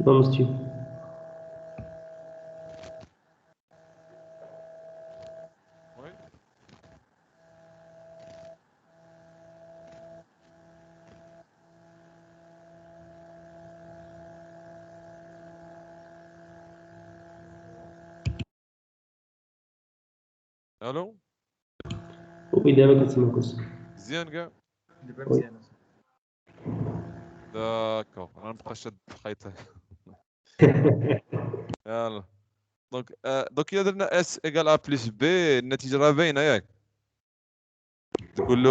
نو مسيو. وي الو وي دابا كنسمعك مزيان كاع. دابا مزيان. داكوغ انا نبقى شاد الخيط. يلا دونك الا درنا اس ايكال ا بلس بي النتيجه راه باينه ياك. تقول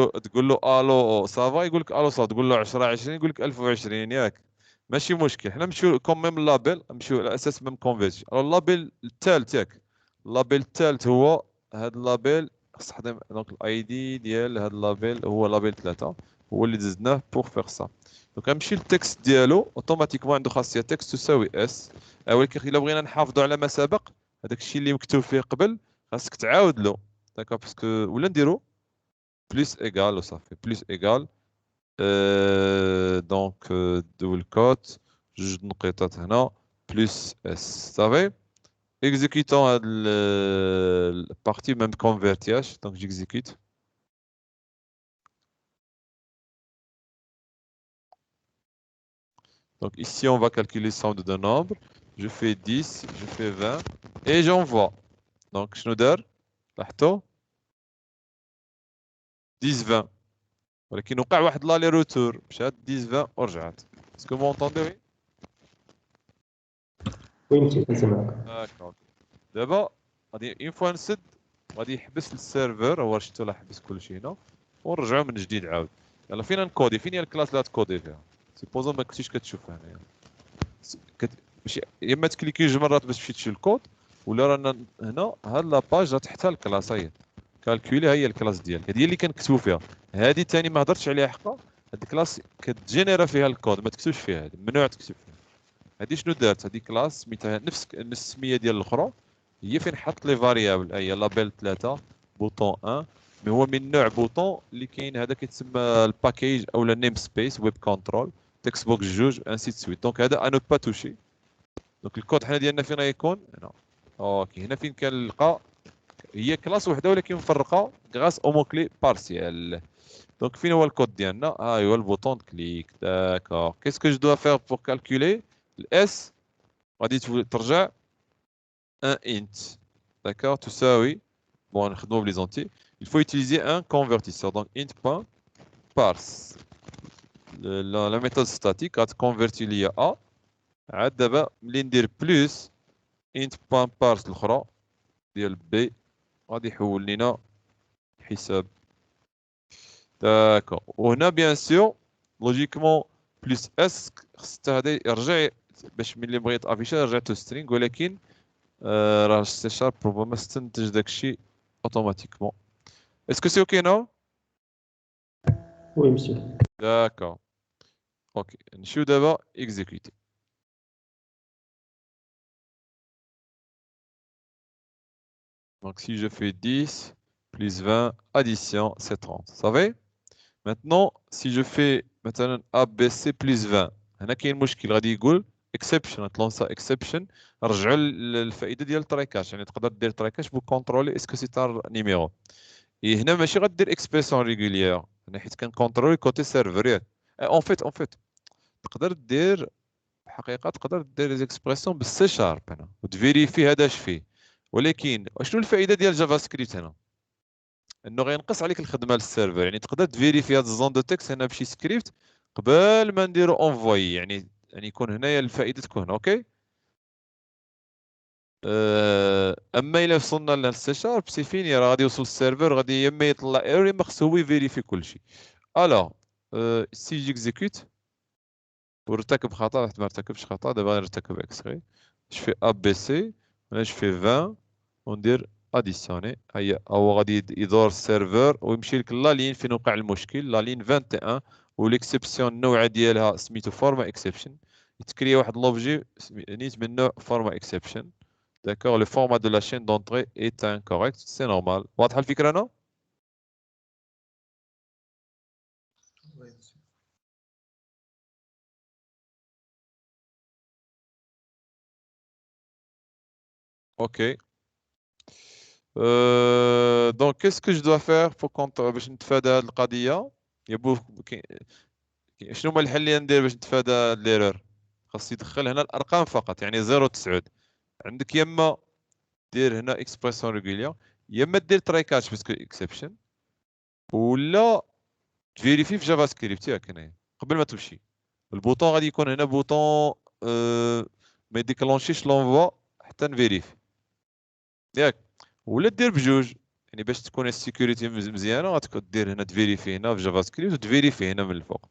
له الو صافا يقول لك الو صافا. تقول له 10 20 يقول لك 1020 ياك. ماشي مشكل. حنا نمشيو كوم ميم لابيل نمشيو على اساس ميم كونفيرجي. اللابيل الثالث ياك. اللابيل الثالث هو هذا اللابيل. خص تخدم دونك الاي دي ديال هذا اللابيل هو لابيل 3 هو اللي دزناه بوغ فيغ سا. دونك غنمشي للتكست ديالو اوتوماتيكمون عنده خاصيه تكست تساوي اس. ولكن الا بغينا نحافظوا على ما سبق هذاك الشيء اللي مكتوب فيه قبل خاصك تعاود له. داكا باسكو ولا نديرو بلس ايكال وصافي بلس ايكال. دونك double quote جوج نقيطات هنا بلس اس صافي اكزيكيتون هاد البارتي ما مكونفيرتياش دونك جيكزيكيت donc ici on va calculer somme de deux nombres je fais 10 je fais 20 et j'envoie donc شنو دار لاحظتوا 10 20 ولكن وقع واحد لالي روتور مشات 10 20 ورجعت اسكو مو انتوندي وي مشيت كنسمعك داكوغ دابا غادي اون فوا نسد غادي يحبس السيرفر هو شفتو راه حبس كلشي هنا ونرجعو من جديد عاود يلا فينا نكودي فين هي الكلاس اللي غتكودي فيها سيبوزون ما كنتيش كتشوفها هنايا ماشي يا اما تكليكي جوج مرات باش تمشي تشوف الكود ولا رانا هنا هاد لاباج راه تحتها الكلاس هي كالكولي هي الكلاس ديالك هذه اللي كنكتبوا فيها هذه ثاني ما هضرتش عليها حقا هاد الكلاس كتجينيرا فيها الكود ما تكتبش فيها هذه ممنوع تكتب فيها هذه شنو دارت هذه كلاس سميتها نفس السميه ديال الاخرى هي فين حط لي فاريابل هي لابيل 3 بوطون 1 مي هو من نوع بوطون اللي كاين هذا كيتسمى الباكيج او النيم سبيس ويب كنترول تكست بوكس جوج انسي سويت دونك هذا انو با توشي دونك الكود حنا ديالنا فين غيكون هنا اوكي هنا فين كنلقى هي كلاس وحده ولكن مفرقه غاس او مو-كلي بارسيال دونك فين هو الكود ديالنا ها هو البوطون كليك داكور كيسكو جو دو فير بور كالكولي الاس غادي ترجع ان انت داكور تساوي بون نخدمو بلي زونتي il faut utiliser un convertisseur donc int.parse la méthode statique غتكونفيرتي ليا a عاد دابا ملي ندير بلس int.parse الاخرى ديال بي غادي يحول لينا حساب داكور وهنا بيان سور لوجيكمون بلس اس خص هذا يرجع باش ملي بغيت افيشي رجع تو سترينغ ولكن راه سي شارب ربما استنتج داكشي اوتوماتيكمون اسكو سي اوكي نو وي مسيو داكور اوكي نمشيو دابا اكزيكوتي donc si je fais 10 plus 20 addition c'est 30 ça va maintenant si je fais مثلا ABC plus 20 هنا كاين مشكل غادي يقول exception تلونسا exception رجعوا الفائده ديال التريكاش يعني تقدر دير تريكاش بو كونترولي اسكو سي تاع نيميرو هنا ماشي غدير اكسبريسيون ريغوليير هنا حيت كنكونترولي كوتي سيرفر ياك اون فيت تقدر دير الحقيقه تقدر دير ليزيكسبريسيون بالسي شارب هنا وتفيريفي هذا اش فيه ولكن شنو الفائده ديال جافا سكريبت هنا انه غينقص عليك الخدمه للسيرفر يعني تقدر تفيريفي هاد الزون دو تكست هنا بشي سكريبت قبل ما نديرو اونفوي يعني يكون هنايا الفائده تكون هنا اوكي اما الا وصلنا للسي شارب سي فيني راه غادي يوصل السيرفر غادي يا اما يطلع ايرور يا اما خصو هو يفيريفي كلشي الوغ سي جيكزيكوت وارتكب خطا واحد ما ارتكبش خطا دابا غنرتكب اكسري جو في ا بي سي هنا جو في 20 وندير اديسيوني هيا هو غادي يدور السيرفر ويمشي لك لا لين فين وقع المشكل لا لين 21 والاكسبسيون النوعه ديالها سميتو فورما اكسبشن يتكري واحد لوبجي نيت من نوع فورما اكسبشن داكور لو فورما دو لا شين دونطري ايت انكوريكت سي نورمال واضحه الفكره انا اوكي دونك qu'est-ce que je dois faire باش نتفادى هذه القضيه يا بو شنو هما الحل اللي ندير باش نتفادى هاد ليرور خاص يدخل هنا الارقام فقط يعني 0 9 عندك يا اما دير هنا اكسبريسيون ريغولير يا اما دير تراي كاتش باسكو اكسبشن ولا تفيريفي في جافا سكريبت ياك هنايا قبل ما تمشي البوطون غادي يكون هنا بوطون ما يديكلونشيش لونفوا حتى نفيريفي ياك ولا دير بجوج يعني باش تكون السيكوريتي مزيانه غتدير هنا تفيريفي هنا في جافا سكريبت وتفيريفي هنا من الفوق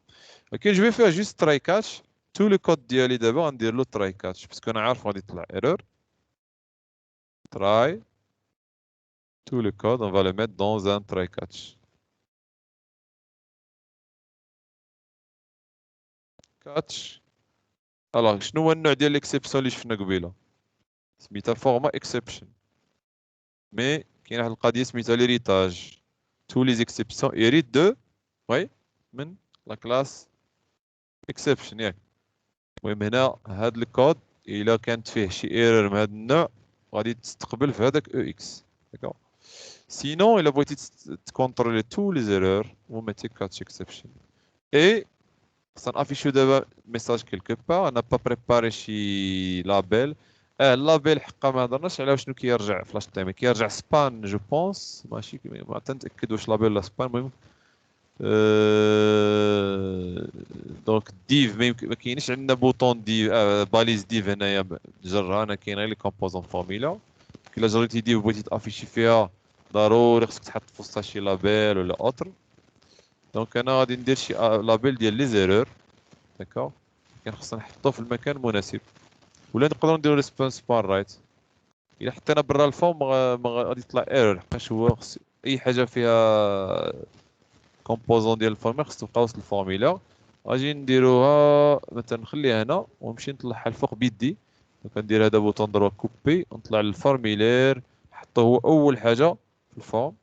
ولكن جو في فيها جوست تراي كاتش تو لو كود ديالي دابا غندير له تراي كاتش باسكو انا عارف غادي يطلع ايرور try tout le code on va le mettre dans un try catch alors شنو هو النوع ديال الاكسبسيون اللي شفنا قبيله سميتها فورما اكسبشن مي كاين واحد القضيه سميتها ليريتاج تو لي زيكسبسيون هيريت دو وي من لا كلاس اكسبشن ياك المهم هنا هاد الكود الا كانت فيه شي ايرور من هاد النوع غادي تستقبل في هذاك او اكس. داكوغ. سينون الا بغيتي تكونترولي تو لي زيرور وميتي كاتش اكسبشن اي خصنا نافيشيو دابا ميساج كيلكو بار. انا با بريباري شي لابيل. اللابيل حقا ما هضرناش على شنو كيرجع فلاش تايم، كيرجع سبان جو بونس، ماشي ما تنتاكد واش لابيل ولا سبان. المهم دونك ديف ما كاينش عندنا بوطون ديف باليز ديف هنايا جرها. انا كاين غير لي كومبوزون فورميلا. الا جريتي ديف وبغيتي تافيشي فيها ضروري خصك تحط في وسطها شي لابيل ولا اوتر. دونك انا غادي ندير شي لابيل ديال لي زيرور. داكوغ. كان خصنا نحطو في المكان المناسب، ولا نقدروا نديرو ريسبونس سبان رايت. الا حطينا برا الفورم غادي يطلع ايرور، حقاش هو اي حاجه فيها كومبوزون ديال الفورميلا خص تبقى وسط الفورميلا. غادي نديروها مثلا نخليها هنا ونمشي نطلعها الفوق بيدي. كندير هذا بوطون دروا كوبي ونطلع للفورميلير نحطو هو اول حاجه في الفورم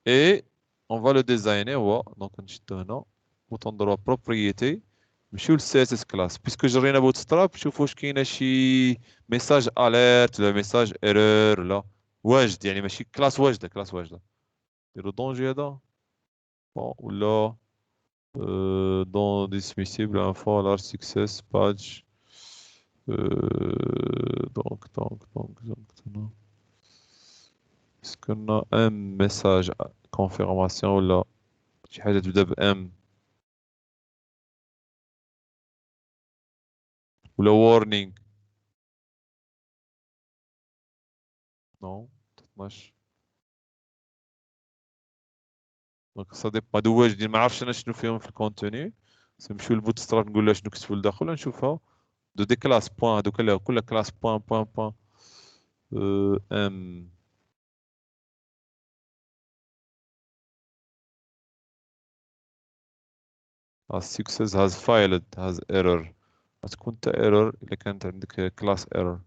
اي اون فا لو ديزايني هو. دونك نشدو هنا بوطون دروا بروبريتي نمشيو للسي اس اس كلاس. بيسكو جرينا بوت ستراب نشوفو واش كاينه شي ميساج اليرت ولا ميساج ايرور ولا واجد، يعني ماشي كلاس واجده. كلاس واجده نديرو دونجي هذا ou là dans dismissible info large success patch donc est-ce qu'on a un message confirmation ou là شي حاجه تبدا ب M ولا warning non 12. دونك صا ديبا هادو واجدين ما عرفتش انا شنو فيهم في الكونتوني. نمشيو للبوت ستراب نقول لها شنو كتبوا لداخل نشوفها دو دي كلاس بوان. هادو كل كلاس بوان بوان بوان ام success has failed has error. غتكون تا ايرور الا كانت عندك كلاس ايرور.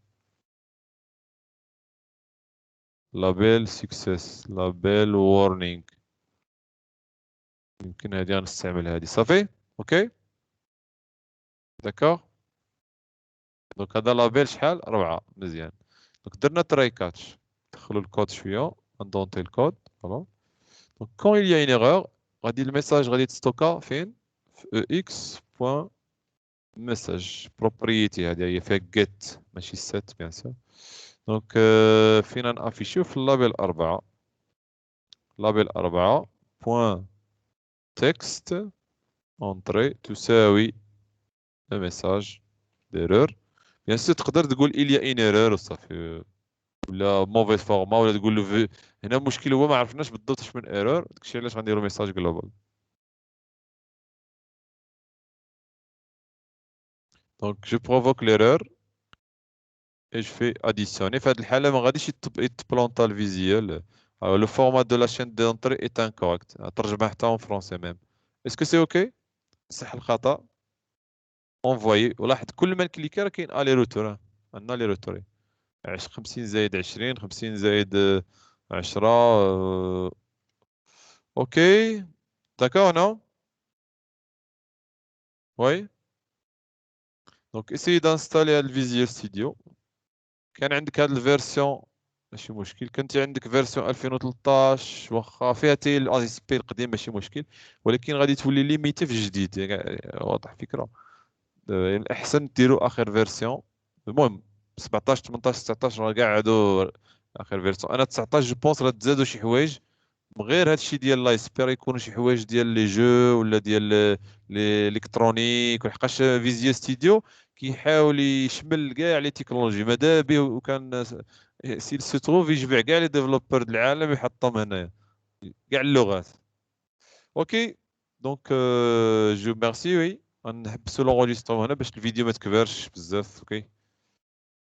لابيل سكسس لابيل وورنينغ يمكن هادي غنستعمل هادي صافي. اوكي داكوغ. دونك هذا لابيل شحال 4 مزيان. دونك درنا تراي كاتش ندخلو الكود شويه ندونتي الكود فوالا. دونك كون il y a une erreur غادي الميساج غادي تستوكا فين في اكس بوان ميساج بروبريتي. هادي هي فيها get ماشي set بيان سور. دونك فينا نافيشيو في اللابيل 4 لابيل 4 بوان تكست انتري تساوي ميساج ديرور. بيان سور تقدر تقول il y a une erreur وصافي ولا موفيس فورما ولا تقول له هنا المشكل هو ما عرفناش بالضبط اش من ايرور. داكشي علاش غنديرو ميساج جلوبال. دونك جو بروفوك ليرور et je fais additionner. في هذه الحالة ما غاديش يتبلونطا الفيزيال. لو فورما دو لا شين دونتري est incorrect. ترجمها حتى en français même. Est-ce que c'est OK؟ صح الخطأ envoyer. ولاحظ كل ما نكليكي راه كاين الي روتور. عندنا لي روتوري 50 زايد 20 50 زايد 10 اوكي داكور نو وي. دونك اسيي دانستالي هاد الفيزيوال ستوديو. كان عندك هاد الفيرسيون ماشي مشكل. كنتي عندك فيرسيون 2013 واخا فيها تي الاي اس بي القديم ماشي مشكل، ولكن غادي تولي ليميتي في الجديد. واضح فكره. الاحسن ديروا اخر فيرسيون. المهم 17 18 19 راه كاع هادو اخر فيرسيون. انا 19 جو بونس راه تزادوا شي حوايج غير هادشي ديال لا اسبير يكونوا شي حوايج ديال لي جو ولا ديال لي الكترونيك. لحقاش فيزيو ستوديو كيحاول يشمل كاع لي تكنولوجي ماذا به وكان سيل سو تروف يجمع كاع لي ديفلوبر د العالم يحطهم هنايا كاع اللغات. اوكي دونك جو ميرسي. وي غنحبسوا لونجيسترمون هنا باش الفيديو ما تكبرش بزاف. اوكي.